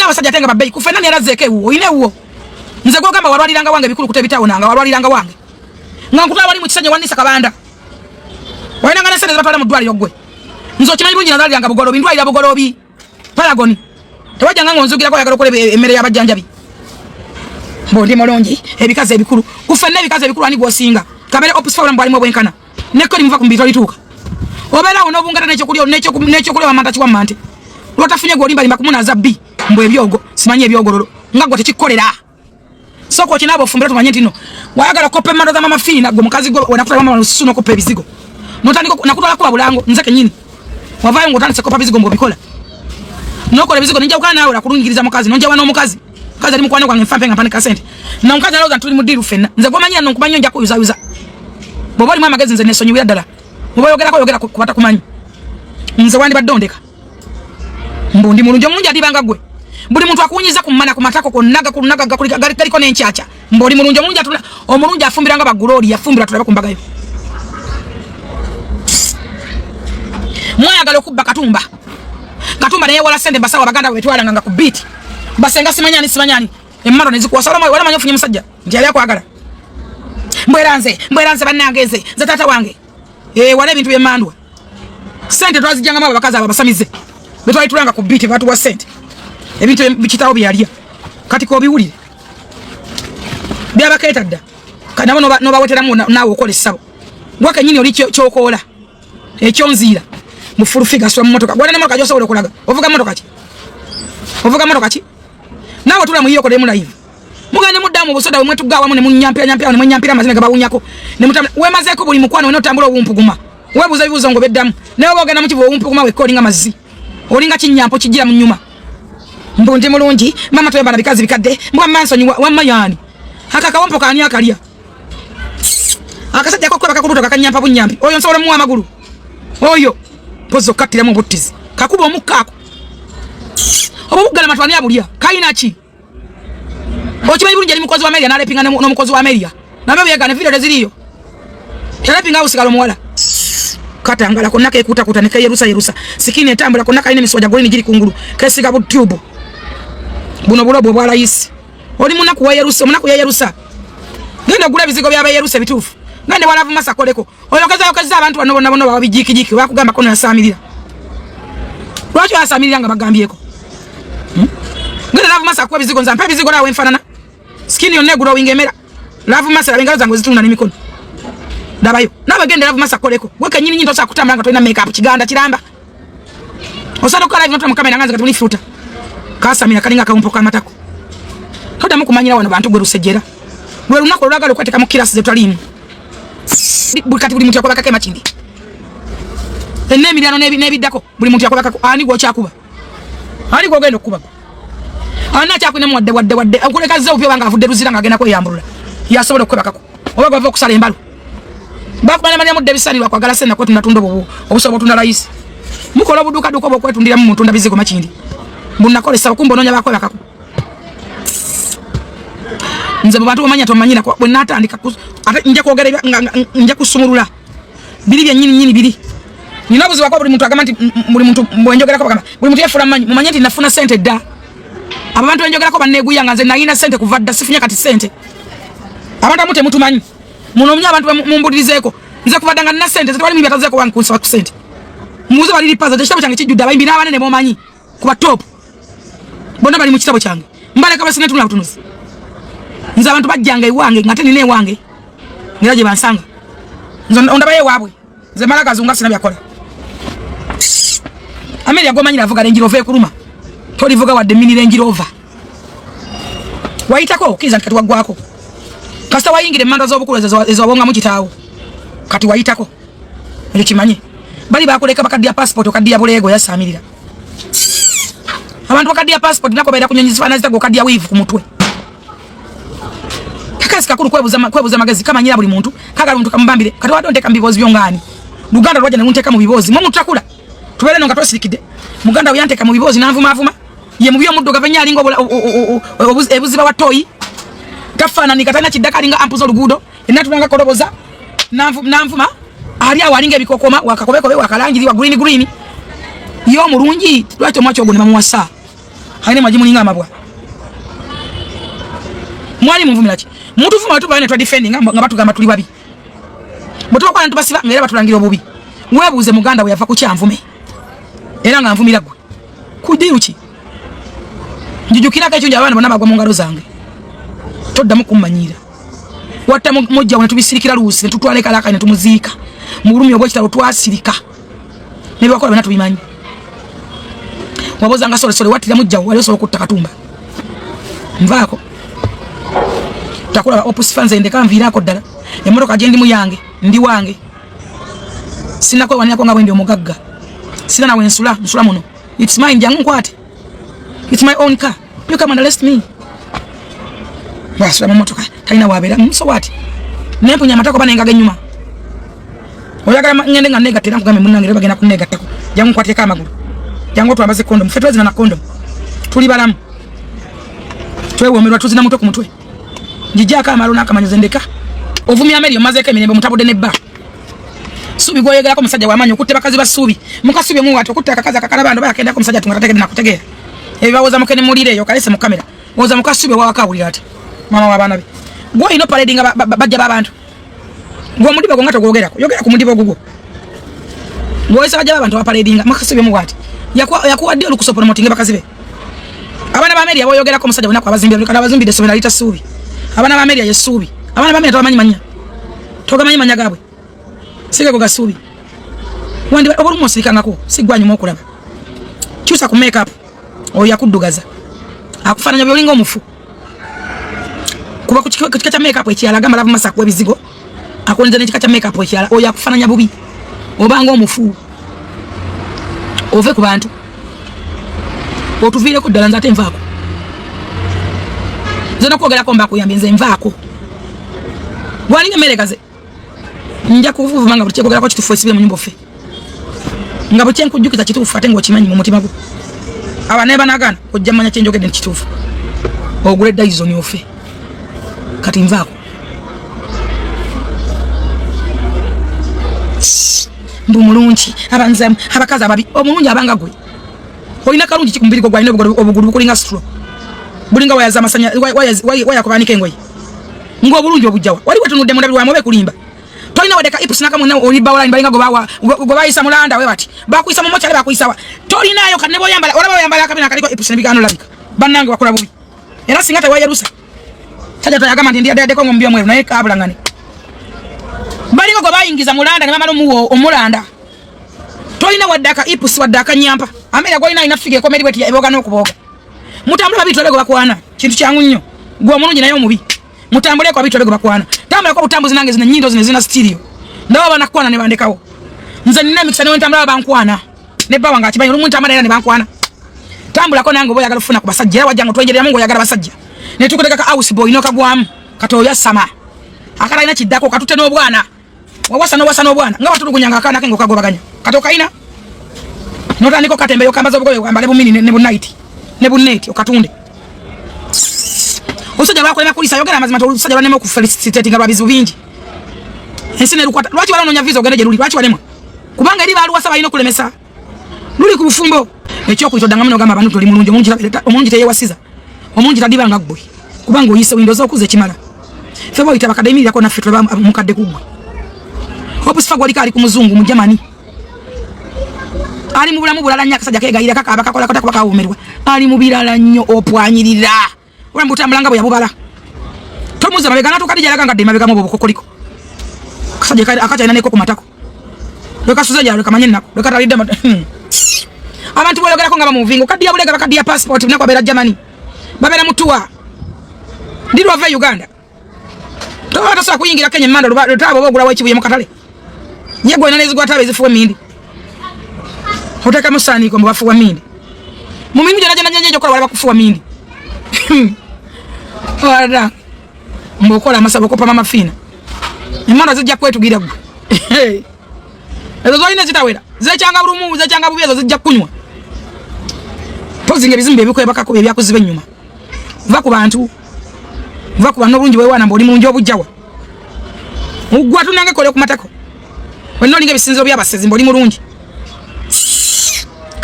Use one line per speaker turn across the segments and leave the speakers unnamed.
abasajja tenga babei kufe nani yarazeke uwo ine uwo nze go gamba walwaliranga wange bikulu kutebitawo nanga walwaliranga wange nga nkutala wali mu kisajja wanisa kabanda wainanga nasene batwala mu ddwaliro gwe nzo kimanyi bungi nazaliranga bugolobi ndwalira bugolobi Paragon tewajanga ngonzugira ko yakalo kole emmere y'abajjanjabi mbondi molongi ebikaze ebikulu kufe ne ebikaze ebikulu ani gwosinga kamere opusfora mbali mwe bwenkana neko limuva kumbito lituka obera ono bungata necho kulyo amanda chiwa mante lotafunye golimba limba kumuna zabbi mbo ebyogo simanye ebyogololo ngagwa tekikolera soko kinabo fumbira tumanye ntino wayagala kope mando za mama fina go mukazi go wanakuta mama suno kope bizigo notandiko nakutala kwa bulango nzake nyini wavayo ngotandise kopa bizigo mbo bikola nokole bizigo ninja ukana nawe nakulungiriza mukazi nonja wana omukazi kazi ali mukwana kwange mfampe ngapane kasente na mukazi aloza ntuli mudiru fena nze gomanyira nokubanya nja kuyuza bobali mama magezi nze nesonyi dala mubayogera kubata kumanyi nze wandi badondeka mbundi mulunjo mulunja dibanga gwe buli muntu akunyiza kumana kumatako konaga galiko nenchacha mboli mulunjo mulunja tula omulunja afumbiranga bagulori yafumbira tulaba kumbagayo moya galo kubba katumba naye wala sende basawa baganda wetwala nganga kubiti basenga simanyani emmaro nezikuwa salama wala manyofunye musajja njali akwagala mbweranze banangeze za tata wange wale bintu byemandwa sente twazijanga mabo bakaza abasamize betwali tulanga kubiti batu wa sente ebintu bikitawo byalya kati ko biwulire byabaketa dda kana no baweteramu nawo okole sabo gwaka nyini oli kyokola ekyonzira mufurufiga swa mmotoka gwana ne motoka josobola okulaga ovuga motoka ki nawo tula muyoko demu live mugane mudamu busoda mwetu gawa mu ne munyampira ne munyampira mazina gabawunyako ne mutamwe we mazeko buli mukwano ne tambula obumpuguma we buza bibuzo ngo beddamu ne obogana mu kivu obumpuguma we kolinga mazzi olinga kinyampo kijira mu nyuma mbonje mulungi mama toyamba bikazi bikadde mbwa mansonyi wa mayani haka kawompo kani akalia akasajja ko kweba kakubuto kakanyampa bunyampi oyo nsobola mu amagulu oyo pozo katira mu buttizi kakuba omukako obugala matwani abulia kaina ki ochiba ibulunje ali mukozi wa Ameria nalepinga no mukozi wa Ameria nabyo byegane video ziliyo telepinga usigalo muwala katangala konaka ekuta ne Yerusa sikini etambula konaka ine misoja golini giri kungulu kesiga bu tube buno bulobo bwa rais oli munaku wa Yerusa ngenda gula bizigo bya Yerusa bitufu ngende walavu masakoleko oyokaza abantu bano babijiki bakugamba kono yasamirira lwaki yasamirira nga bagambyeko ngende lavu masakwa bizigo nzampa bizigo nawe mfanana skini yonne gula wingemera lavu masala bengalo zangu zitunda n'emikono dabayo nabagende lavu masakoleko weke nyinyi nto sakutamba nga toina makeup kiganda kiramba osana ko live nto kamera nganza katuni fruta kasamira kalinga kawumpo kamatako toda mukumanyira wano bantu gwe rusejera lwe lunako lwagalo kwateka mu kilasi zetwalimu bukati buli muntu yakobaka ke machindi enne miliyano nebiddako buli muntu yakobaka ani gwo kyakuba ali gwo gendo kuba ana kyakwine mu wadde akuleka zzo upyo banga afudde ruzira nga agenda ko yambulula yasobola okwebakako oba gwa okusala embalo bakubana manya mu debisani wakwagala sena kwetu natundo bobo obusobo tunda rais mukola buduka duko bokwetu ndira mu muntu ndabizigo machindi mbuna kole sawa kumbononya bakwebakako nze bantu bamanya tomanyira kwa bwe natandika ate nje kwogera nje kusumulula bili bya nyini bili ninabuzi bakwa buli muntu agamanti buli muntu mbwenjogera ko bagamba buli muntu yefula manyi mumanye nti nafuna sente da abantu enjogera ko banneguya nganze nalina sente kuvadda sifunya kati sente abantu amute mutu manyi munomnya abantu mumbudizeko nze kuvadda nga nina sente zetwali mibataze ko wankunsa ku sente muzo bali lipaza tekitabo kyange kijudda bayimbi n'abanene bomanyi kuba top bonna bali mu kitabo kyange mbale kaba sine tuna butunuzi nze abantu bajjanga iwange ngate nine wange ngiraje bansanga nzo ondabaye wabwe nze malaka zunga sina byakola Ameria gomanyira avuga Range Rover kuruma toli vuga wadde mini Range Rover waitako kiza kati wagwako kasta wayingire manda z'obukuleza ezobonga mu kitaawo kati waitako ekyo kimanye bali bakuleka bakadia passport okadia bulego yasamirira abantu bakadia passport nako baira kunyonyizifana zitago kadia weave ku mutwe kakasi kakuru kwebuza magezi kama nyira buli muntu kagala muntu kamubambire kati wadondeka mbibozi byongani Luganda lwaje nemunteka mu bibozi mu mutakula tubele nonga tosirikide muganda uyanteka mu bibozi nanvuma ye mubyo muddo gavenya alingo ebuziba watoyi tafana nikatana kidaka linga ampuzo lugudo enatulanga koloboza nanvuma ali awalinga ebikokoma wakakobeko wakalangiri wa green yo mulungi lwacho mwacho ogone mamuwasa aine majimu ninga mabwa mwali mvumirachi mutu vuma watu bane twa defending nga batu gamba tuli babi boto kwa ntu basiba ngera batulangira obubi webuze muganda we yafa ku kyanvume era nga nvumira gwe kudiruki njijukira ka cyonja abana bana bagwa mu ngalo zange toddamu kumanyira watta mujja wana tubisirikira luusi netutwale kalaka ne tumuziika mu bulumi obwo kitalo twasirika ne bakola bana tubimanyi waboza nga sole watira mujja wali solo kutta katumba mvaako takula opus fans ende kanvirako ddala emotoka gye ndi muyange ndi wange sina kwa wanyako nga bwendi omugagga sina nawe nsula muno it's mine jangu nkwate it's my own car you come and arrest me basi la motoka taina wabera so what nempo nyamatako bana engaga nyuma oyagala ngende nga negative ngame munangira bagena ku negative jangu nkwate kama magulu jangu twambaze condom fetwe zina na condom tuli balamu twewe omerwa tuzina muto ku mutwe njijaka amalona akamanyoze ndeka ovumya amelio mazeke minembe mutabude nebba subi goyegala ko musajja wamanyo kutte bakazi basubi mukasubi mu watu kutte akakaza kakala bando bayakenda ko musajja tungategede nakutegera ebibawoza mukene mulire yo kalese mu kamera woza mukasubi wa wakabuli ati mama wa bana be gwo ino parading bajja babantu gwo mudiba ko ngato gogerako yogera ku mudiba gugo gwo isa bajja babantu wa parading mukasubi mu wati yakuwa dio lukuso promoting bakazi be abana ba media boyogera ko musajja bunako abazimbi kana abazimbi de somera lita subi abana ba media yesubi abana ba media tamanyi manya toga manyi manya gabwe sike ko gasubi wandi oburumo sikangako sigwanyu mokulaba chusa ku make up oya kudugaza akufananya byolinga omufu kuba ku kika cha make up ekyala gamba lava masaku ebizigo akonza ne kika cha make up ekyala oya kufananya bubi obanga omufu ove ku bantu otuvire ku ddala nzate nvaako zena kwogera ko mbako yambenze nvaako walinga merekaze nja kuvuvuma nga butyeko gara ko kitufu esibe mu nyumba ofe nga butyenku kujjukiza kitufu ate ngo kimanyi mu mutima gwo abane banagana ojja manya kyenjogedde kitufu ogule Dyson ofe kati nvaako ndu mulungi abanzamu abakaza ababi omulungi abanga gwe olina kalungi kikumbiri ko gwalina obugulu bukulinga straw bulinga wayaza masanya waya kubanika engoyi ngo obulungi obujjawa wali watunudde mundabi wa mobe kulimba tolina wadeka ipusi nakamuna oli bawala mbalinga go bayisa mulanda we bati bakuyisa mu mochale bakuyisawa tolina ayo kanebo yambala olaba yambala akabina kaliko ipusi nibigano labika bannange bakola bubi era singata wayarusa taja toyagama ndi ndade ko ngombyo mweru naye kabulangane balinga go bayingiza mulanda ne mamalo muwo omulanda tolina wadaka ipusi wadaka nyampa amera go ina fige komedi beti eboga nokuboga mutambula bitole go bakwana kintu kyangu nnyo gwo mulungi nayo mubi mutambule ko bitole go bakwana tambula ko butambuzi nange zina nyindo zina stereo ndawa banakwana ne bandekawo nze nina mix ne ntambula bankwana ne bawa ngati banyo lumuntu amara ne bankwana tambula ko nange boyagala kufuna ku basajja wajja twenjerera mungu yagala basajja ne tukuleka ka house boy no kagwamu katoya sama akala ina kidako katute no bwana wawasa no bwana nga watulugunyanga kana kengo kagobaganya katoka ina nota niko katembe yo kambaza bugoyo kwambale bumini ne bu night ne bu net okatunde osoja bako ema kulisa yogera mazima to osoja banemo ku felicitate nga babizu bingi ensine lukwata lwachi balononya visa ogendeje luli lwachi balemo kubanga eri baluwa saba ino kulemesa luli ku bufumbo ekyo kuito dangamino gamba bantu toli mulungi omungi teye wasiza omungi tadibanga gwe kubanga oyise windows okuze kimala febo ita bakademi yako na fitwe mukadde kugwe hopu sifa gwali kali ku muzungu mu Germany ali mu bulamu bulala nya kasajja kegayira kaka abakakola kota kwa kawumerwa ali mu bilala nnyo opwanyirira wembu tambulanga bwe yabubala tomuza mabega natu kadija laka ngadde mabega mu bukokoliko kasajja kali akacha ina neko ku matako leka suzaja leka manyeni nako leka talidde abantu bologera ko ngaba mu vingo kadi yabulega bakadi ya passport nako abera Germany babera mutuwa ndiro ava Uganda to hata sa kuyingira Kenya manda lutabo bogula wachibuye mu katale nyego ina nezigwa tabe zifuwe mindi hotaka musani ko mbafuwa mindi mumingu jana nyenyejo kola wala bakufuwa mindi ora mbokola masabo ko pama mafina imana zijja kwetu gira gwe ezo zoine zitawera zechanga burumu zechanga bubezo zijja kunywa pozinge bizimbe biko ebakako ebyakuzibe nyuma va ku bantu va ku bantu bulungi bwe wana mboli munjo obujjawa ugwa tunange kole ku matako wenno linge bisinzo byabasezi mboli mulungi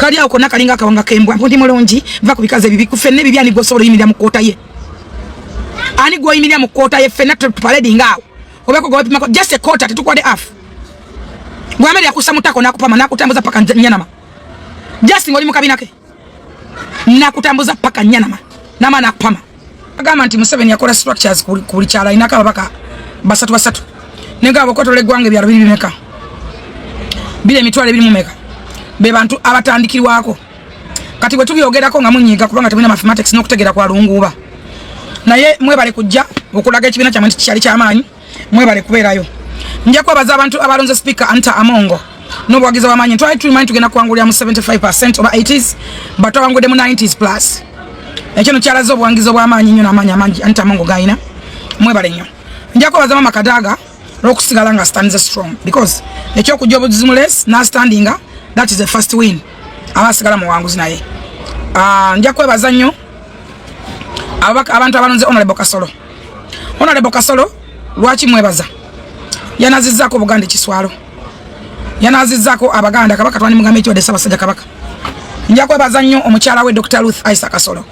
kali ako nakalinga kawanga kembwa mpondi mulongi va kubikaze bibi kufenne bibi ani gosolo yimira mukota ye ani go yimira mukota ye fenna parade ngao obeko go pima just a quarter tukwade half gwameli akusa mutako nakupama nakutambuza paka nyanama just ngoli mukabinake nakutambuza paka nyanama nama nakupama agama nti Museveni yakola structures kuli chala inaka baka basatu nenga bokotole gwange byalo bibi meka bile mitwale bili mumeka be bantu abatandikirwako kati bwe tubyogerako nga munyiga kubanga tebina mathematics n'okutegera kwa lunguba naye mwebale kujja okulaga ekibiina kya manti kyali ky'amaanyi mwebale kubeerayo nja kwebaza abantu abalonze speaker Anta Amongo n'obuwagizi bw'amaanyi try to remind tugenda kuwangulira mu 75% oba 80s but wangudde mu 90s plus ekyo kyalaze obuwangizi bw'amaanyi nnyo n'amaanyi amangi Anta Amongo gayina mwebale nnyo nja kwebaza Mama Kadaga n'okusigala nga stands strong because ekyokujja obujuzi mu race na standing that is the first win abasigala mu wanguzi naye nja kwebaza nnyo abantu abalonze Honorable Kasolo lwaki mwebaza yanazizzaako Buganda Kiswalo yanazizzaako Abaganda Kabaka twani mugambe ekyo desa basajja Kabaka nja kwebaza nnyo omukyala we Dr. Ruth Isa Kasolo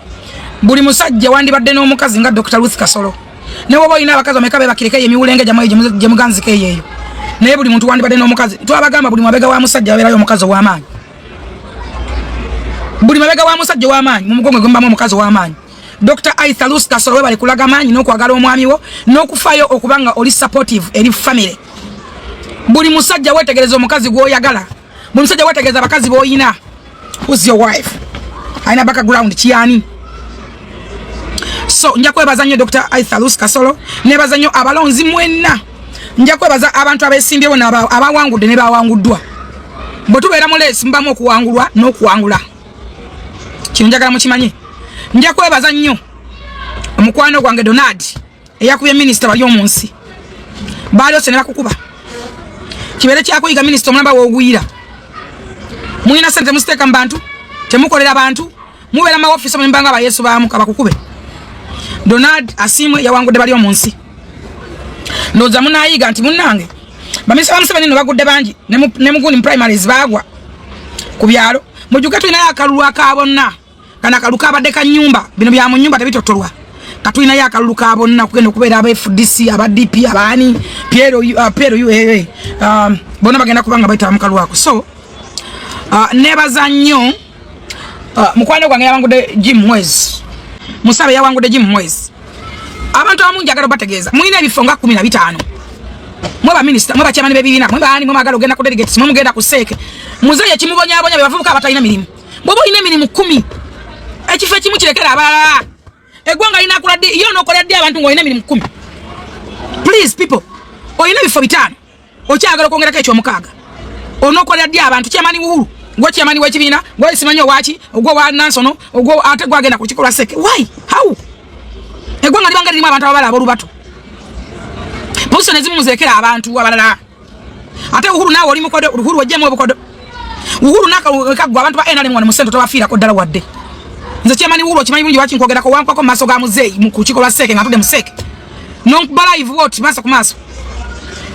buli musajja wandibadde n'omukazi nga Dr. Ruth Kasolo ne woba ina abakazi omekabe bakireke yemiwulenge gye muganzike yeyo naye buli muntu wandibadde n'omukazi twabagamba buli mabega wa musajja abeerayo omukazi w'amaanyi buli mabega wa musajja w'amaanyi mu mugongo gwembamu omukazi w'amaanyi Dr. Aitha Lucy Kasolo we bali kulaga maanyi n'okwagala omwami wo n'okufayo okubanga oli supportive eri family buli musajja wetegereza omukazi gw'oyagala buli musajja wetegereza abakazi b'oyina who's your wife aina background kiani so nja kwebaza nnyo Dr. Aitha Lucy Kasolo nebaza nnyo abalonzi mwenna nja kwebaza abantu abesimbyewo abawangudde ne bawanguddwa bwe tubeera mu leesi mbamu okuwangulwa n'okuwangula kino njagala mukimanye nja kwebaza nnyo omukwano gwange Donald eyakubye minisita bali omunsi balyose ne bakukuba kibeere kyakuyiga minisita omulamba w'ogwira muyina sente musiteeka mu bantu temukolera bantu mubeera mu office mulimbanga abayesu baamu kabakukube Donald asimwe yawangudde bali omunsi ndoza munayiga nti munnange baminisita bamuseveni no bagudde bangi ne muguni primaries bagwa ku byalo mujuga tulina akalulu akabonna kana kaluka abadde ka nyumba bino bya mu nyumba tebitotolwa katulina ya kalulu ka bonna kugenda okubeera aba FDC aba DP abani Piero bona bagenda kubanga baita mukalu wako so nebaza nnyo mukwano gwange yawangudde Jim Mwezi musabe yawangudde Jim Mwezi abantu amungi agalo bategeeza mulina ebifo nga 15 mweba minister mweba chairman bebibina mweba ani mwagalo genda ku delegates mwemugenda ku seke muzeeye kimubonya abonya bebavubuka abatalina mirimu bobo ine mirimu 10 ekifo kimu kirekera abalala egwanga ina akula di yo nokola di abantu ngo ine mirimu 10 please people oyina bifo 5 okyagala okwongerako ekyo mukaaga onokola di abantu chairman Uhuru gwo chairman w'ekibiina gwo simanyo wachi ogwo wa Nansono ogwo ate gwagenda ku kikola seke why how egwanga libanga lirimu abantu abala abolu bato position ezimu muzekera abantu abalala ate Uhuru nawe oli mukodo Uhuru wajjemu obukodo Uhuru nakagwa abantu ba NRM mu sento tobafira ko ddala wadde nze chairman Uhuru okimanyi bulungi wachi nkwogera ko wankwako maso ga muzeeyi mu kukikola seke nga tudde museke non balive what maso ku maso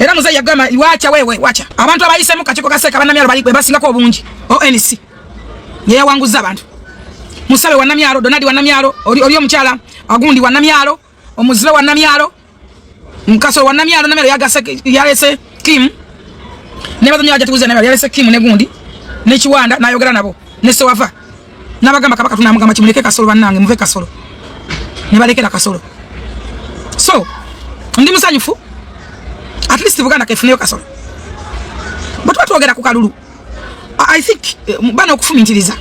era muzeeyi yagamba wacha wewe wacha abantu abayise mu kachiko kaseke abanamyalo bali basinga ko obungi ONC yeye wanguza abantu musabe wa namyalo Donald wa namyalo oli omukyala agundi wa namyalo omuzire wa namyalo mkaso wa namyalo yagase yalese Kim ne bazanyo aja tukuze namyalo yalese Kim ne gundi ne Kiwanda nayogera nabo ne Sewava nabagamba kabaka tunamugamba kimuleke Kasolo bannange muve Kasolo ne balekera Kasolo so ndi musanyufu at least Buganda kefuneyo Kasolo but batwogera ku kalulu I think bana okufumintiriza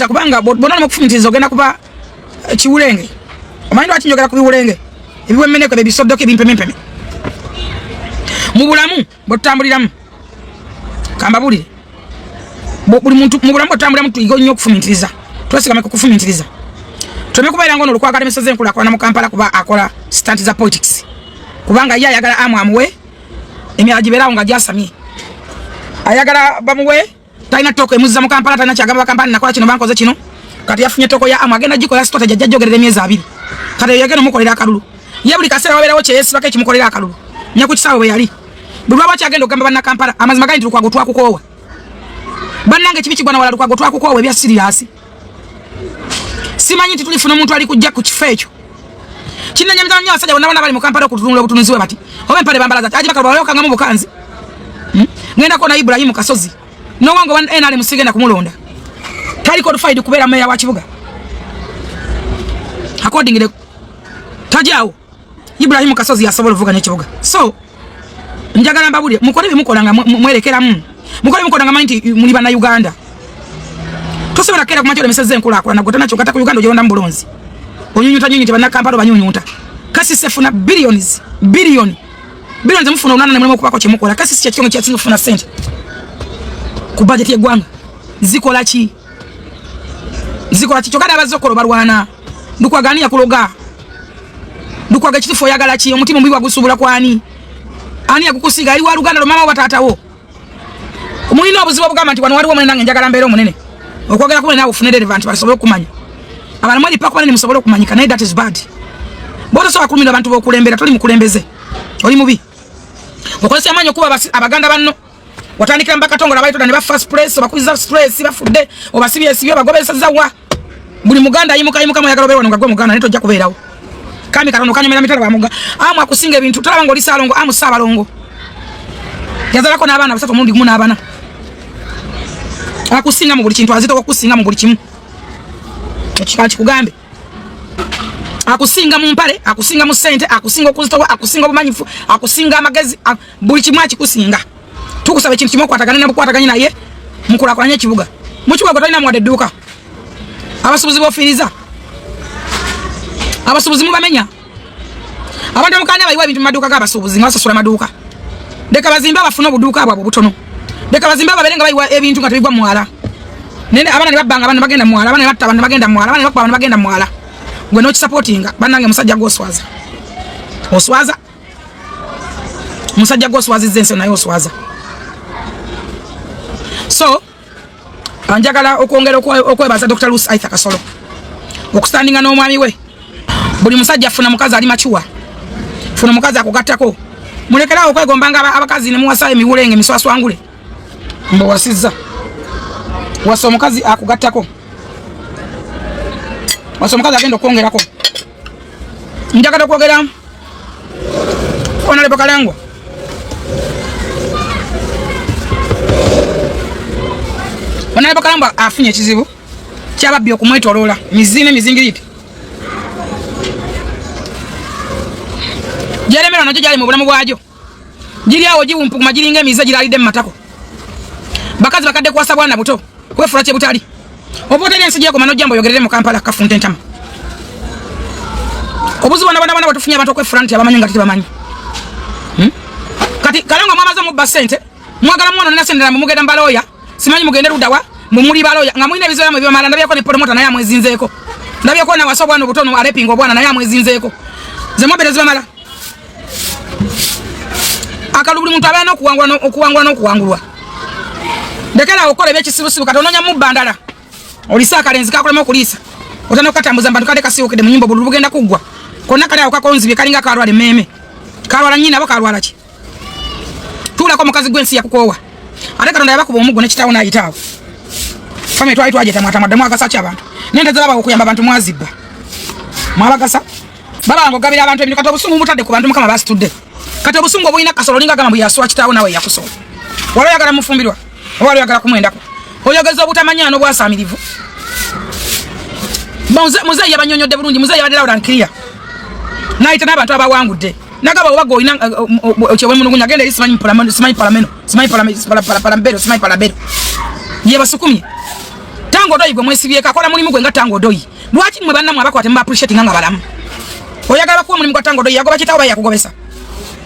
kubanga bonana okufumintiriza ogenda kuba kiwulenge omanyi lwaki njogera ku biwulenge ebiwe meneko bebisoddoke bimpemempeme mu bulamu bwetutambuliramu kamba bulire buli muntu mu bulamu bwetutambuliramu tuyiga nnyo okufumintiriza twesigame ku kufumintiriza tuleme kubeera ngono olukwagala emisozi enkulaakulana mu Kampala kuba akola stunt za politics kubanga ye ayagala amwamuwe emyala gibeerawo nga gyasamye ayagala bamuwe talina toko emuzza mu Kampala talina kyagamba Kampala nakola kino bankoze kino kati yafunye toko ya amagenda jiko ya stota jajja jogerera emyezi 2 kati yagenda mukolera akalulu ye buli kaseera wabeerawo kyeyesi baka ekimukolera akalulu nyaku kisawe bwe yali buli lwaba kyagenda okugamba banna Kampala amazima gali tulukwago twakukoowa Bannange kibichi bwana wala lukwago twako ebya serious. Simanyi tulifuna omuntu ali kujja ku kifecho. Kinanya mtanya wasajja bonna bali mu Kampala okutunula obutunuziwe bati. Obe mpale bambala zati. Aje bakaba yoka ngamu bukanzi. Ngenda kona Ibrahim Kasozi. No wango wan enale musigenda kumulonda. Tali qualified kubera meya wa kibuga. According to Tajao Ibrahim Kasozi yasobola vuga ne kibuga. So njagala mbabuli mukole bimukolanga mwelekera mu. Mukole mukolanga manti muli bana Uganda. Tosobola kera kumachole meseze enkula akola gotana chokata ku Uganda ojonda mbulonzi. Onyunyuta nyunyuta bana Kampala banyunyuta. Kasi sefuna billions mufuna unana nemwe kubako chimukola kasi si kyakyo kyatsinga funa sente. Ku budget yegwanga. Zikola ki chokada abazokolo balwana. Ndukwagania kuloga. Ndukwaga kitifo yagala ki omutima mbiwa gusubula kwani. Ani yakukusiga ali wa Luganda lo mama watatawo. Omulina obuzibu bugamba nti wano waliwo mwenna njagala mbeero munene. Okwagala kuba nawo fune relevant basobola okumanya. Abantu mwali pakwa ni musobola okumanyika naye that is bad. Bodo so akulumira abantu bokulembera toli mukulembeze. Oli mubi. Okolesa amanyo kuba abaganda banno. Watandikira mbaka tongola baito ne ba first place obakuliza stress bafudde obasibye sibyo bagobesa zawa. Buli muganda ayimuka mu yagala obeera ngagwe muganda ne tojja kubeerawo. Kami katono kanyemera mitala bamuga. Amu akusinga ebintu talaba ngoli salongo amu sabalongo. Yazala ko n'abaana basatu mundi gumu n'abaana. Akusinga mu buli kintu azito okusinga mu buli kimu. Ekikachi kugambe. Akusinga mu mpale, akusinga mu sente, akusinga okuzitowa, akusinga obumanyifu, akusinga amagezi, buli kimu akikusinga. Tukusaba ekintu kimu kwatagana na bukwataganya naye mukulakwanya kibuga. Mu kibuga gotalina mwade duka. Abasubuzi bofiriza. Abasubuzi mubamenya. Abantu mukanya bayiwa ebintu maduka g'abasubuzi ngasasula maduka. Deka bazimba bafuna obuduka bwabo butono. Deka bazimba baberenga bayiwa ebintu nga tebigwa mwala. Nene abana ne babanga abana bagenda mwala, abana batta abana bagenda mwala, abana bakwa abana bagenda mwala. Gwe no supportinga banange musajja goswaza. Oswaza. Musajja goswaza zense nayo oswaza. So anjagala okwongera okwebaza Dr. Lucy Aitha Kasolo. Okustandinga n'omwami we. Buli musajja afuna mukazi ali machuwa. Funa mukazi akugattako. Mulekera okwegombanga abakazi ne muwasa emiwulenge miswaswangule. Mbo wasizza. Wasa omukazi akugattako. Wasa omukazi agenda okwongerako. Njagala okwogera Honorable Kalangwa. Honorable Kalangwa afunye ekizibu kyababbi okumwetoloola mizine mizingiriti. Jeremera najo jali mu bulamu bwajo. Jiri awo jiwumpuma jiringa emiza jiralide mu matako. Bakazi bakadde kwasa bwana buto. Kwefula kye butali. Obote ne nsijja ko mano jambo yogerere mu Kampala kafunte ntama. Obuzi bana batufunya abantu kwefula nti abamanyi ngati bamanyi. Kati Kalangwa mwamaza mu basente. Mwagala mwana na sendera mu mugenda mbaloya. Simanyi mugende rudawa mu muri baloya. Ngamwine bizoya mu byamala ndabye ko ne promota naye amwezinzeeko. Ndabye ko na wasobwa no butono alepingo bwana naye amwezinzeeko. Zemobere zibamala. Akalubuli muntu abana okuwangulwa. Ndekera okole byekisibusibu katononya mu bandala. Olisa kalenzi kakolema okulisa. Otano katambuza mbantu kade kasiwukide mu nyimbo bulu bugenda kugwa. Konna kale akakonzi bikalinga kalwale meme. Kalwala nyina bakalwala ki. Tula ko mukazi gwensi yakukowa. Ate katonda yabakuba omugo ne kitawo na yitawo. Fame twaje tamata madamu agasacha abantu. Nende zaba okuyamba abantu mwazibba. Mwabagasa. Baba ngo gabira abantu ebintu kata obusungu mutadde ku bantu mukama basitudde. Kata obusungu obuyina Kasolo linga gama buyaswa kitawo nawe yakusola. Walo yagala mufumbirwa. Walo yagala kumwendako. Oyogeza obutamanyano bwasamirivu. Muzeyi yabanyonyodde bulungi, muzeyi yabadde lawo clear. Naita n'abantu abawangudde. Nagaba obago oyina okyewe munungunya agenda eri simanyi palambero. Ye basukumye. Tango doyi gwe mwesibyeko akola mulimu gwe nga Tango doyi. Lwaki mwe bannamu abakwate mba appreciate nga balamu. Oyagala kuwa mulimu gwa Tango doyi yagoba kitawo bayakugobesa.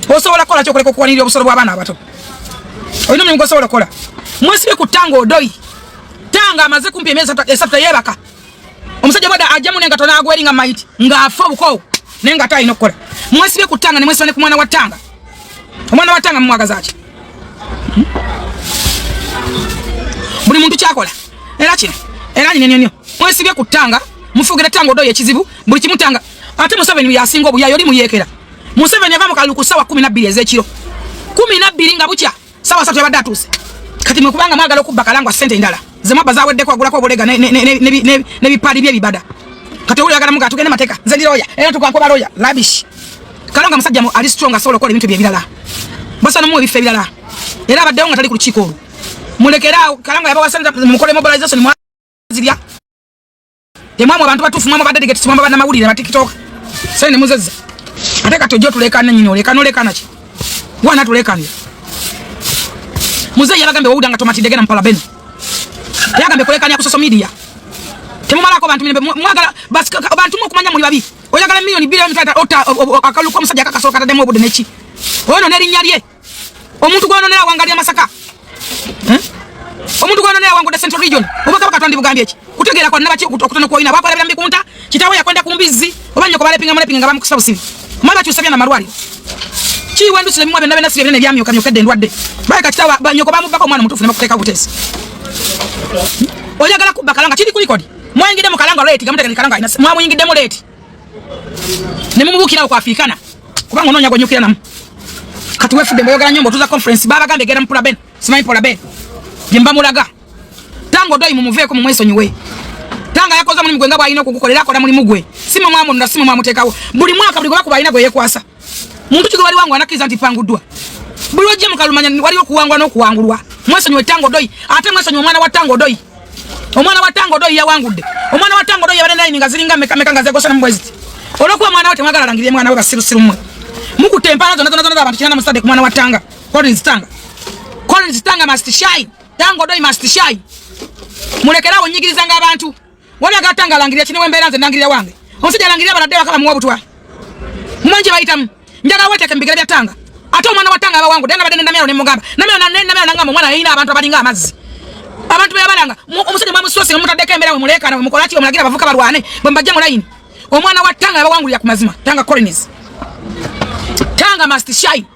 Osobola kola kyokoleka okuwanirira obusolo bw'abaana abato. Oyina mulimu gwosobola kola. Mwesibye ku Tango doyi. Tanga amaze kumpi emyezi esatu yebaka. Omusajja bada ajamu nenga tona agweringa maiti nga afa buko nenga tayi nokola. Mwesibye ku Tanga ne mwesibye ku mwana wa Tanga. Omwana wa Tanga mwagaza ki? Buli muntu kyakola. Era kino. Era nyenyenyo. Mwesibye ku Tanga, mufugira Tango doyi ekizibu, buli kimu Tanga. Ate Museveni yasinga obuyayo oli muyekera. Museveni ava mu kaluku sawa 12 ezekiro. 12 nga bukya sawa 3 yabadde atuse. kati mukubanga mwagala okubba kalangwa sente ndala zemaba zawedde kwagula kwa bolega ne bipali bye bibada kati uli agala muga tugende mateka nze ndi roya era tukankoba roya labish kalanga musajja ali strong asolo kola ebintu bye bilala basa no mu bife bilala era abadde nga tali ku lukiiko mulekera kalanga yaba wasanda mukole mobilization mwazilya temwamu abantu batufu mwamu badedicate timwamba bana mawulire ba TikTok sasa ne muzezza ate kati ojo tulekana nyinyi olekana ki wana tulekana muzeyi yalagambe wawudanga tomatidegena mpala beno yagambe kulekanya ku social media temumalako bantu mwagala basika abantu mukumanya muli babi oyagala milioni bilioni mtata akaluko musajja kakasoka tademu obude nechi ono neri nyalye omuntu gwono nera wangalia masaka omuntu gwono nera wangu da Central Region obaka bakatwandi bugambye eki kutegera kwa nabachi okutona kwa ina bakola byambi kunta kitawe yakwenda kumbizi obanye ko balepinga mulepinga bamukusa busibi mama cyusabya na marwali chi wendu sile mwabe ndabe nasire bene byamyo kamyo kede ndwadde baye kitawa banyoko bamubaka omwana mutufu ne bakuteka kutesi oyagala kubakalanga chiri kulikodi mwingide mu kalanga leti gamuteka kalanga ina mwa mwingide mu leti ne mumubukira kwa Afrikana kubanga ononya gonyukira namu kati wefu dembo yogala nyombo tuza conference baba gambe gera mpula ben simai pola ben jemba mulaga tango doi mumuveko mu mweso nyiwe tanga yakoza muri mugwenga bwa ino kukukolera ko na muri mugwe sima mwamu nda sima mwamu tekawo buli mwaka buli ko bayina goye kwasa muntu kiko bali wangu anakiza ntipangudwa buli oje mukalumanya wali okuwangwa no kuwangulwa mweso nyiwe tango doi ate mweso nyiwe mwana wa tango doi omwana wa tango doi ya wangude omwana wa tango doi yabane nayi ngaziringa meka ngaze ko sana mbwezi olokuwa mwana wote mwagala langiriye mwana we basiru mwe mukutempana zona abantu cyana musade ku mwana wa tanga Collins tanga must shine tango doi must shine mulekera wonyigiriza nga abantu wona gatanga langiriye kine wembera nze nangiriye wange omusajja langiriye baladde bakaba muwa butwa mmanje bayitamu njaga wote kembigera bya tanga ate omwana wa tanga aba wangu dena badene ndamero ne mugamba namero nangamba mwana yina abantu abalinga amazi abantu beyabalanga omusajja mwamu sosi mutadde kembera we mulekana we mukolati omulagira bavuka balwane bambajja mu line omwana wa tanga aba wangu ya kumazima tanga Collins tanga must shine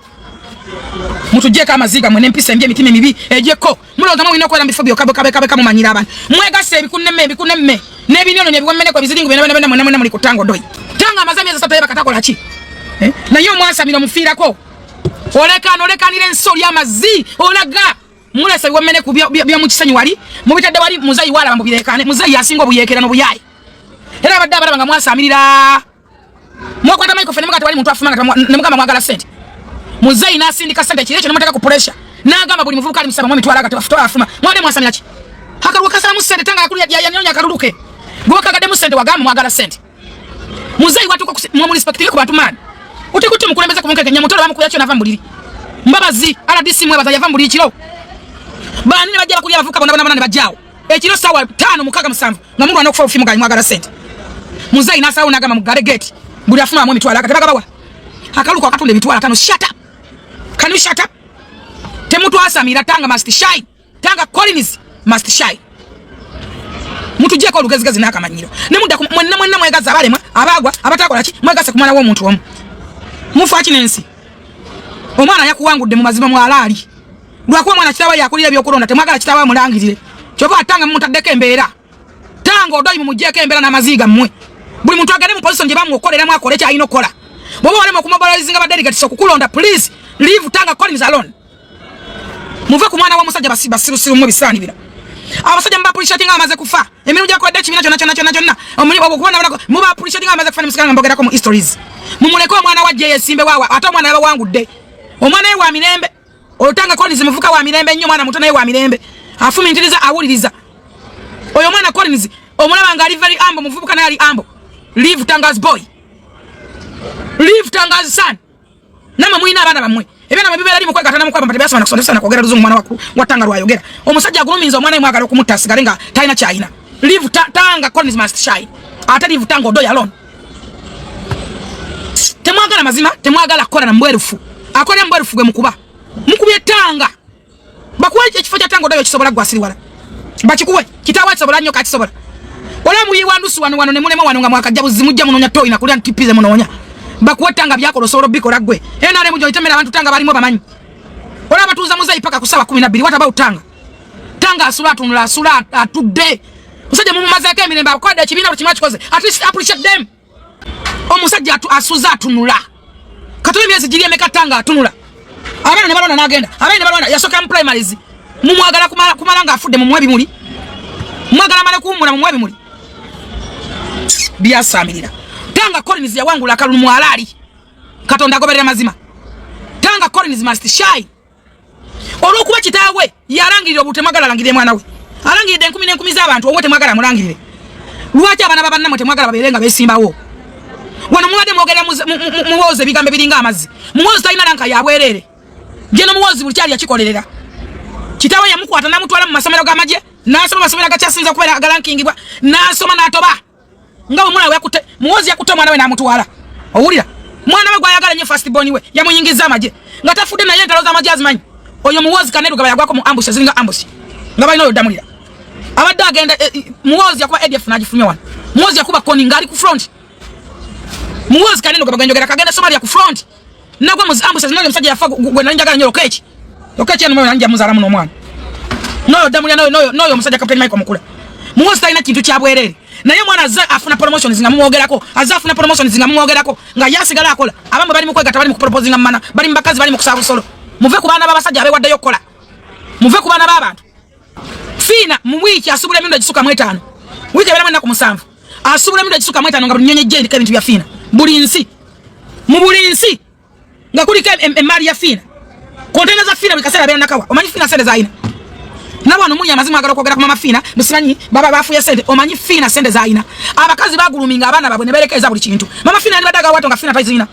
mutuje kama ziga mwene mpisa mbye mitime mibi ejeko muloza mwe inoko lambi fobio kabe mumanyira abantu mwega se bikunemme nebinyono nebiwamene kwa biziringo bena mwana muri kutango doi tanga mazami za satayeba katakola chi na yo mwasa mino mufira ko olekanire nsoli amazi olaga mulese biwamene ku bya mukisanyi wali mubitadde wali muzayi wala bambirekane muzayi asingo buyekera no buyayi era badaba banga mwasa amirira mwakwata microphone mukati wali muntu afuma ne mugamba mwagala sente muzayi nasindika sente kirecho nemutaka ku pressure nagamba buli muvubuka ali musaba mwami twala kati afuma mwade mwasamira ki hakaruka kasa musente tanga yakuli ya nyonya karuluke goka kade musente wagamba mwagala sente muzayi watu ko mu respect ko bantu man utikuti mukulembeza ku munkeke nyamutola bamukuyacho navambuliri mbabazi ala disi mwe baza yavambuliri kiro bani ne bajja kulya bavuka bona ne bajjawo ekiro sawa 5 mukaga musanvu ngamundu anokufa ufimu ganyi mwagala sente muzayi nasawo nagamba mugale gate buli afuma mwami twala kati bagabawa hakaluka akatunde bitwala 5 shut up. Can you shut up? Temutu asamira tanga must shine. Tanga Collins must shine. Mutu je ko lugazigazi naka manyiro. Ne muda mwenna mwegaza abalema abagwa abatakola ki mwegase kumwana wo muntu omu. Mufa kinensi. Omwana yakuwangudde mu mazima mu alali. Lwakuwa mwana kitawa yakulira byokulonda temwagala kitawa mulangirire. Kyova tanga mutaddeko embeera. Tanga odoi mumujeko embeera na maziga mmwe. Buli muntu agane mu position je bamukolera mwakole kya ino kola. Bobo wale mukumobilize nga badelegate sokukulonda please leave tanga Collins alone. Muve ku mwana wa musajja basiru mu bisani bila. Abasajja mba appreciating amaze kufa. Emiru jako ede chimina chona. Omuli obukubona bana muba appreciating amaze kufa nimusikanga mbogera ko mu histories. Mumuleko mwana wa JS Mbe wawa ata mwana yaba wangudde. Omwana wa mirembe. Otanga Collins muvuka wa mirembe nnyo mwana muto naye wa mirembe. Afumintiriza awuliriza. Oyo mwana Collins omulaba nga ali very humble muvubuka naye ali humble. Leave Tanga's boy. Leave Tanga's son. Nama muina abana bamwe. Ebena mabibera ali mukwega tana mukwaba mpate byasana kusondesa na kwogera luzungu mwana wakuru watanga lwayogera. Omusajja aguluminza omwana mwagala okumutasigalenga taina chaina. Leave Tanga Collins must shine. Ata leave Tanga odoya alone. Temwagala mazima, temwagala kola na mbwerufu. Akola mbwerufu gwe mukuba. Mukubye Tanga. Bakuwaje ekifo kya Tanga odoya kisobola gwasiri wala. Bakikuwe kitawa kisobola nnyo kakisobola. Ola muyiwandusu wano ne mulema wano nga mwakajjabu zimujja munonya toyi na kulya ntipize munonya. Bakuwatanga byako losoro bikola gwe. Nale mujo itemera abantu Tanga balimo bamanyi. Ola batuza muzayi paka kusawa 12 what about Tanga? Tanga asula tunula asula atudde. Musajja mu mazake emirembe akwada kibina buli kimwakikoze. At least appreciate them. Omusajja asuza tunula. Katole myezi giri emeka Tanga tunula. Abana ne balona nagenda. Abana ne balona yasoka mu primaries. mumwagala kumalanga afudde mumwe bimuli mwagala male kuumula mumwe bimuli byasamirira Tanga Collins yawangula akalulu mu alali Katonda agoberera mazima Tanga Collins must shine olwokuba kitaawe yarangirira obute mwagala langirire mwana we alangiride 10 z'abantu owote mwagala mulangirire lwaki abana babanna mwe temwagala baberenga besimbawo wano muwade mwogera muwoze bigambe biringa amazi muwoze talina ranka yabwerere jeno muwozi bulyali yakikolerera kitaawe yamukwata namutwala mu masomero g'amagye nasoma masomero gakyasinza okubeera agalankingibwa nasoma n'atoba ngawe mwana we yakute muwozi yakute mwana we namutwala owulira mwana we gwayagala nnyo first born we yamuyingiza amagye nga tafudde naye entalo z'amagye azimanyi oyo muwozi Kaneru gaba yagwako mu ambush zinga ambush nga balina oyo damulira abadde agenda muwozi yakuba ADF n'agifumye wano muwozi yakuba koni ngali ku front muwozi Kaneru gaba ganjogera kagenda Somalia ku front nagwa mu ambush zinga musajja yafa gwe nanjagala nnyo lokechi eno nanja muzala muno mwana noyo damulira noyo musajja Captain Michael Mukula muwozi talina kintu kyabwerere naye mwana azza afuna promotion zinga mumwogerako azafuna promotion zinga mumwogerako nga yasigala akola abamu bali mu kwegata bali mu proposing amana bali mbakazi bali mu kusaba solo muve ku baana babasajja abewadde yokola muve ku baana b'abantu Fina mu wiki asubula emirundi gisuka mu 5 wiki abera mwana ku 7 asubula emirundi gisuka mu 5 nga bunyonye jendi kabintu bya Fina bulinsi mu bulinsi nga kulika emali ya Fina container za Fina bikasera abera nakawa omanyi Fina sende zaina nabano munya mazima agala kwogera ku mama Fina musimanyi baba bafuya sente omanyi Fina sende zaina abakazi baguluminga abana babwe neberekeza buli kintu mama Fina badaga watu nga Fina tazina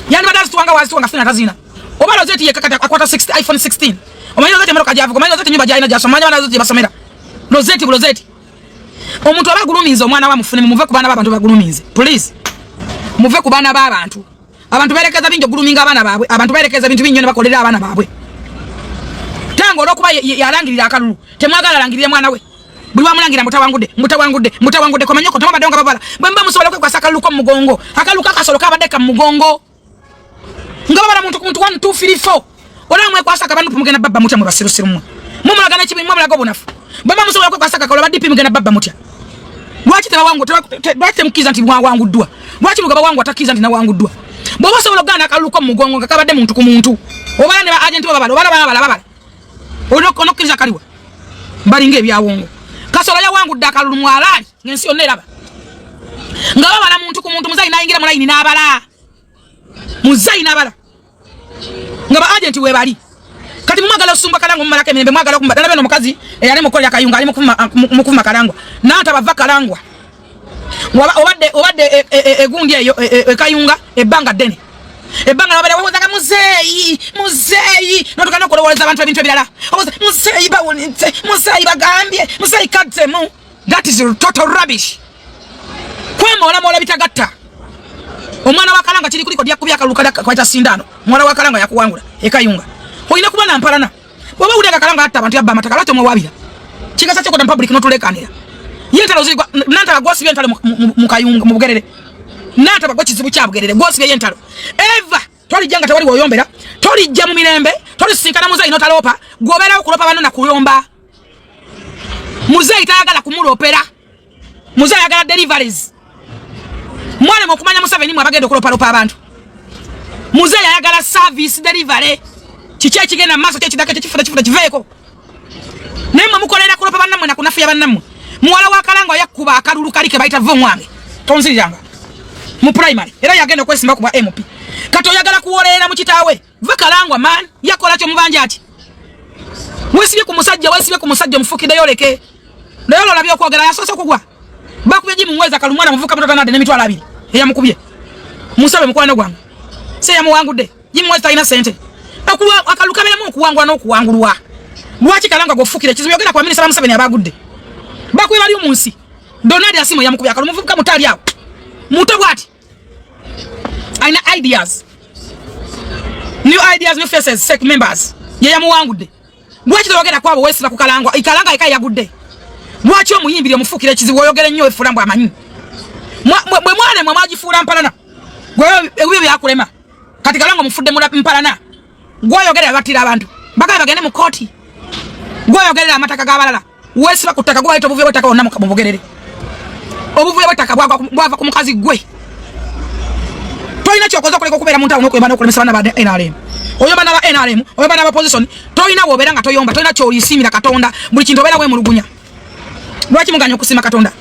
yani badazi tuwanga wazi tuwanga Fina tazina obalo zeti yekakata akwata 60 iPhone 16 omanyi zeti mero kajavu omanyi zeti nyumba jaina jaso omanyi bana zeti basomera rozeti bulozeti omuntu abaguluminza omwana wa mufune muve ku bana b'abantu baguluminze please muve ku bana b'abantu abantu berekeza binjo guluminga abana babwe abantu berekeza bintu binyo ne bakolera abana babwe tango lokuba yarangirira akalulu temwagala langirire mwana we buli wamulangira mutawangudde komanyoko tama badonga babala bwemba musobola kwasa akalulu ko mugongo akaluka akasoloka abadeka mugongo ngabala muntu 1 2 3 4 olamwe kwasa kabantu mugena baba mutya mu basirusiru mumulagana kibi mumulaga obunafu baba musobola kwasa akakola badipi mugena baba mutya lwaki tebawangu lwaki mukiza nti wanguddwa lwaki mugaba wangu atakiza nti nawanguddwa bobo sobola gana akaluko mugongo ngakabadde muntu ku muntu obala ne ba agent babala ono kiza kaliwa balinga ebyawongo kasola ya wangu dakalulu mwalali ngensi yonnelaba ngaba bala muntu ku muntu muzayi nayingira mu line n'abala muzayi n'abala ngaba agent we bali kati mwagala osumba kalango mmalaka emirembe mwagala okumbadala beno mukazi eyali mukolya kayunga ali mukuvuma kalangwa nanta bava kalangwa obadde egundi eyo ekayunga ebbanga ddene ebbanga babale wawozaga muzeeyi notukana okulowoleza abantu ebintu ebirala muzeeyi bawonetse muzeeyi bagambye muzeeyi kaddemu that is total rubbish kwemoolamoola bitagatta omwana wa kalanga kiri kuliko lyakubya akalulu kwaita sindano mwana wa kalanga yakuwangula ekayunga olina kuba na mpalana bwoba wulira kalanga atta abantu yabba amataka lwaki omwewabira kigasa kyokota mu public notulekanira yentalo ziri nantala gwosibye entalo mu kayunga mu bugerere nantaba gwe kizibu kya bugerere gwosibye yentalo eva tolijja nga tewali woyombera tolijja mu mirembe tolisinkana muzeeyi notalopa gwobeerawo kulopa bano nakuyomba muzeeyi tayagala kumulopera muzeeyi ayagala deliveries mwana okumanya Museveni mwe abagenda okulopalopa abantu muzeeyi ayagala service delivery kiki ekigenda mu maaso kyekidaka kyekifuda kiveeko naye mwe mukolera kulopa bannammwe nakunafuya bannammwe muwala wa kalanga yakkuba akalulu kali ke bayita vomwange tonziriranga mu primary era yagenda okwesimba ku bwa MP kati oyagala kuwolerera mu kitaawe va kalangwa man yakola kyo mubanja ati wesibye ku musajja omufukidde yoleke naye olabye okwogera yasoose okugwa bakubye jimu mweza kalumwana muvuka mutata nade n'emitwalo 2 eyamukubye musabe mukwano gwange se yamuwangudde jimu mweza talina sente akaluka beramu okuwangula n'okuwangulwa lwaki kalanga gofukire kizibu yogera kwa minisita Museveni abagudde bakubye bali omunsi Donald asimo yamukubye akalu muvuka mutali awo muto bwati aina ideas new faces sec members yamuwangudde lwaki toyogera kwabo wesiba ku kalangwa ikalanga eka yagudde lwaki omuyimbire omufukire kizibu oyogera nnyo efula mbwa amanyi mwe mwana mwe mwagifuula mpalana gwe ebyo byakulema kati kalanga mufudde mpalana gwoyogerera abatira abantu baka bagende mu kooti gwoyogerera amataka g'abalala wesiba ku ttaka gwaita obuvuyo bw'ettaka bonna mu bugerere obuvuyo bw'ettaka bwava ku mukazi gwe toyina kyokoza okuleka okubeera mu ntawuno okwebana okulemesa bana ba NRM oyomba na ba NRM oyomba na ba opposition toyina wobeera nga toyomba toyina kyolisimira Katonda buli kintu obeera wemulugunya lwaki muganya okusima Katonda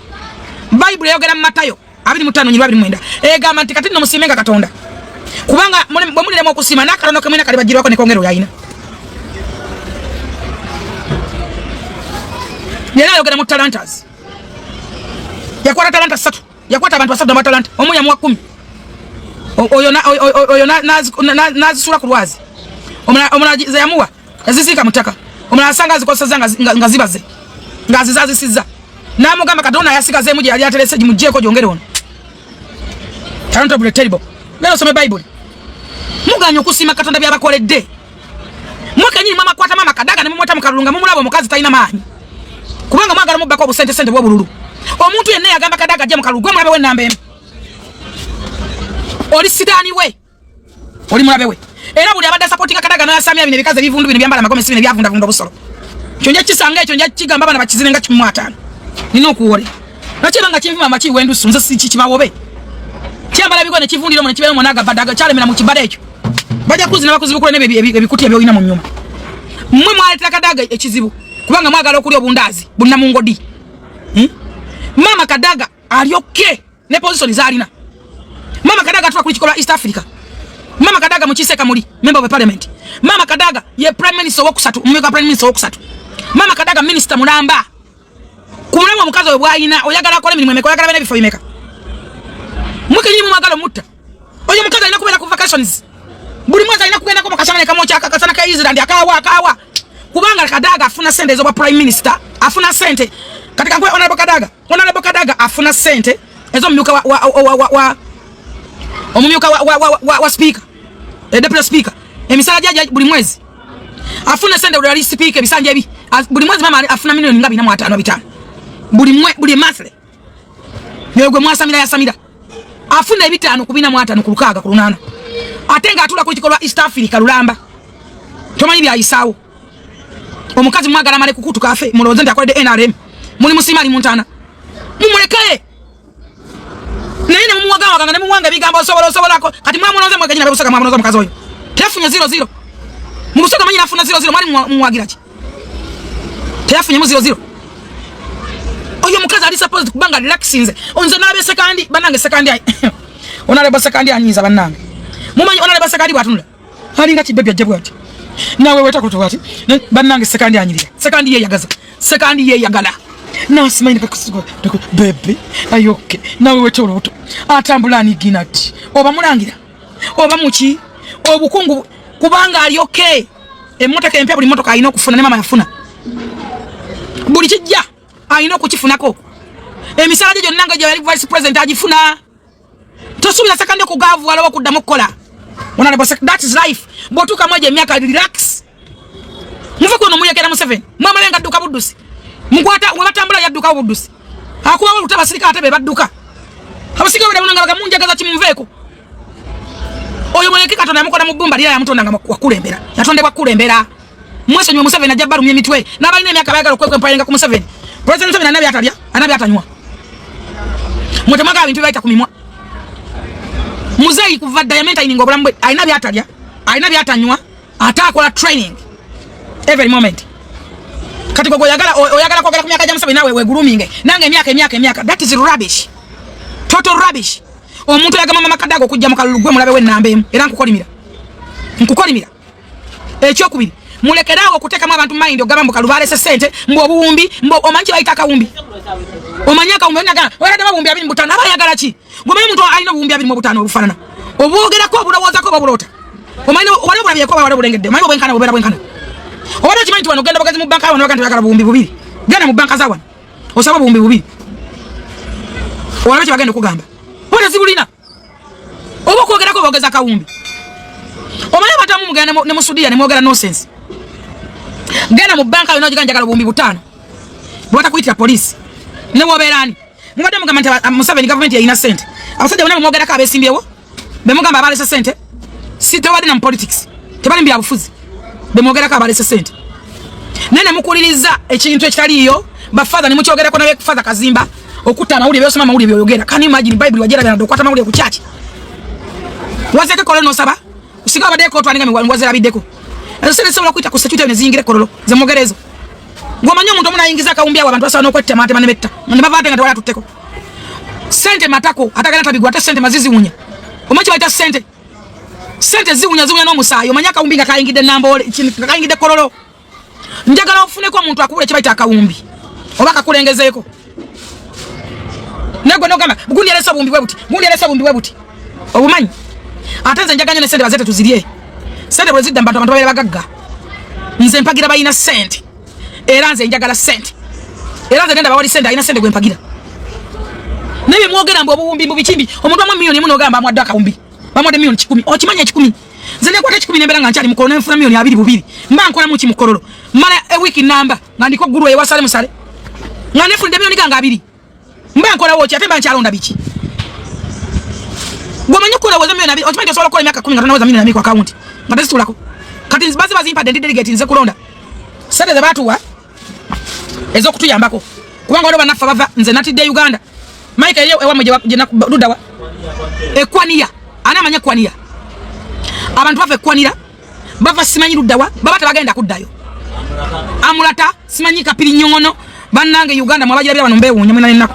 Bible yogera mu Matayo 25:29 egamba nti kati nno musimenga Katonda kubanga bwe muliremu okusima n'akalono kamwena kali bagirwako ne kongero yayina yera yogera mu talentas yakwata talanta 3 yakwata abantu 3 na talanta omunya mu 10 oyo nazisula ku lwazi omula yamuwa yazisika mutaka omula asanga azikosaza nga zibaze nga zizazisiza namugamba Katonda yasigaze mu yali aterese mujjeko jongere ono talanta bule terrible lero some Bible muganya okusima Katonda byabakoledde mwakanyi mama kwata mama Kadaga ne mumwata mukalunga mumulabo mukazi talina maanyi kubanga mwagala mubako obusente bwo bululu omuntu yenna yagamba Kadaga ajja mukalunga gwe mulabe we nambe oli sidani we oli mulabe we era buli abadde supportinga Kadaga n'asamya bino bikaze bivundu bino byambala magome sibine byavunda vunda busolo kyonja kisanga ekyo nja kigamba bana bakizirenga 15 nina okuwole nakibanga kimvuma machi wendusu nze si kimawobe kyambala bigone kivundiro mu kibeera mwana Badaga kyalemera mu kibale ekyo bajja kuzina bakuzibukule nebe ebikuti ebyo ina mu nyuma mmwe mwaleta Kadaga ekizibu kubanga mwagala okuli obundazi bunna mu ngodi mama Kadaga alyoke ne position zalina mama Kadaga atwa kuli kikola East Africa mama Kadaga mu kiseka muli member of parliament mama Kadaga ye prime minister wokusatu mmeka prime minister wokusatu mama Kadaga minister mulamba kumulemu omukazi obwayina oyagala akole emirimu emeka oyagala bene bifo bimeka mukenyi mu magalo mutta oyo mukazi alina kubeera ku vacations buli mwezi alina kugenda ko mukasana kamo kyaka kasana ka Israel akawa kubanga Kadaga afuna sente ezo ba prime minister afuna sente katika nkwe honorable Kadaga afuna sente ezo mumyuka wa omumyuka wa speaker deputy speaker emisala jaji buli mwezi afuna sente buli speaker bisanje ebi buli mwezi mama afuna milioni ngabi na 5 buli monthly yegwe mwasamira ya samira afuna ebitano kubina 5 ku lukaga ku lunana atenga atula ku kikolwa East Africa lulamba tomanyi bya isawo omukazi mwagala male kukutu kafe muloze ndi akolede NRM muli musima ali muntana mumulekaye nene mumuwaga waganga ne muwanga bigambo osobolako kati mwamunoze mwaganyina babusaka mwamunoze mukazi oyo tefunye 00 mubusoka manyi nafuna 00 mwali muwagira ki tefunye mu 00 oyo mukazi ali supposed kubanga relaxinze onze nabe sekandi banange sekandi onale ba sekandi anyiza banange mumanyi onale ba sekandi batunula alinga kibebya jebwe ati nawe weta kutu ati banange sekandi anyirira sekandi ye yagaza sekandi ye yagala nasimanyi kakusigo bebe ayoke nawe weta oloto atambulani ginati oba mulangira oba muki obukungu kubanga ali okay emotoka empya buli motoka alina okufuna ne mama yafuna buli kijja alina okukifunako emisala gyo nanga gyo yali vice president agifuna tosubira sekandi okugavu wala okuddamu okukola onale boss that is life botuka mwaje emyaka relax muvuko no muyekera mu 7 mwamalenga duka budusi mkwata webatambula yadduka budusi akuwa wolu tabasirika atebe badduka abasika wera unanga bagamunja gaza kimumveko oyo mweleke Katonda yamukola mu bumba lya yamutonda nga wakulembera yatonde wakulembera mwese nywe mu 7 ajabaru mye mitwe nabalina emyaka bayagala okwekwe mpayenga ku mu 7 president 7 anabi atanywa mutemaga bintu baita kumimwa muzeyi kuva diamenta iningo bulambwe aina byatalya aina byatanywa atakola training every moment kati gogo oyagala kwogera ku myaka ja musabe nawe we grooming nange emyaka that is rubbish total rubbish omuntu yagama mama Kadaga okujja mu kalugwe mulabe we nambe era nkukolimira ekyo kubiri mulekerawo okutekamu abantu mind ogaba mbu kalubale sente mbu obuwumbi mbu omanyi bayita kawumbi omanya kawumbi nyaga wera dama bumbi 25 abayagala ki ngomanyi muntu alina bumbi 25 obufanana obwogera ko bulowooza ko babulota omanyi wale bulabiye ko wale bulengedde manyi bwenkana obera bwenkana obada kimanyi wano genda bagazi mu banka wano bakantu yakala bumbi bubiri genda mu banka zawana osaba bumbi bubiri wala ki bagenda kugamba wala zibulina obo kwogera ko bogeza kawumbi omanyi batamu mugenda ne musudia ne mwogera nonsense genda mu banka yino giganja kala bumbi 5 bwata kuitira police ne woberani mubadde mugamba Museveni government ya ina sente abasajja bonna mwogera ka abesimbyewo be mugamba abalese sente si tewadi na politics tebali mbya bufuzi be mwogera ka abalese sente nene mukuliriza ekintu ekitaliyo bafather ne mukyogera ko nawe father Kazimba okutana uli byosoma mawuli byogera can you imagine Bible wajera bya ndokwata mawuli ku church wazeke kololo no saba usiga badeko twaninga wazera bideko sente sobola kuita ku security ne zingire kololo ze mogerezo ngomanyo muntu omuna yingiza kaumbya abantu basaba nokwetta mate manebetta ne bavate nga wala tuteko sente matako atakana tabigwa ate sente mazizi unya omachi baita sente ziunya no musayo manyaka umbinga kaingide nambole kaingide kololo njagala ofune ko muntu akubule kibaita akawumbi obaka kulengezeko nego nogamba gundi alesa bumbi webuti obumanyi atenze njaganya ne sente bazete tuzirie sente bwezidda mbantu abantu bagagga nze mpagira bayina sente era nze njagala sente era nze nenda bawali sente ayina sente gwempagira nebe mwogera mbo obuwumbi mu bichimbi omuntu amwe milioni muno gamba amwadde akawumbi bamode milioni 10 okimanya 10 nze ne kwata 10 nembera nga nchali mukololo nfuna milioni 2 mba nkola mu kimukololo mala a week number ngandiko guru e wasale musale ngane funde milioni ganga 2 mba nkola wochi atemba nchalonda bichi gomanyo kola waza milioni 2 okimanya solo kola miaka 10 nga tunaweza milioni 2 kwa account ngatesi tulako kati bazi bazimpa delegate nze kulonda sade za batu wa ezo kutuyambako kubanga wano banafa bava nze natidde Uganda Mike yewe ewa mje duda wa ekwaniya ana manya kwaniya abantu bava ekwanira bava simanyi duda wa babata bagenda kuddayo amulata simanyi kapiri nyongono bannange Uganda mwabagira bya banombe wunya mwe nalina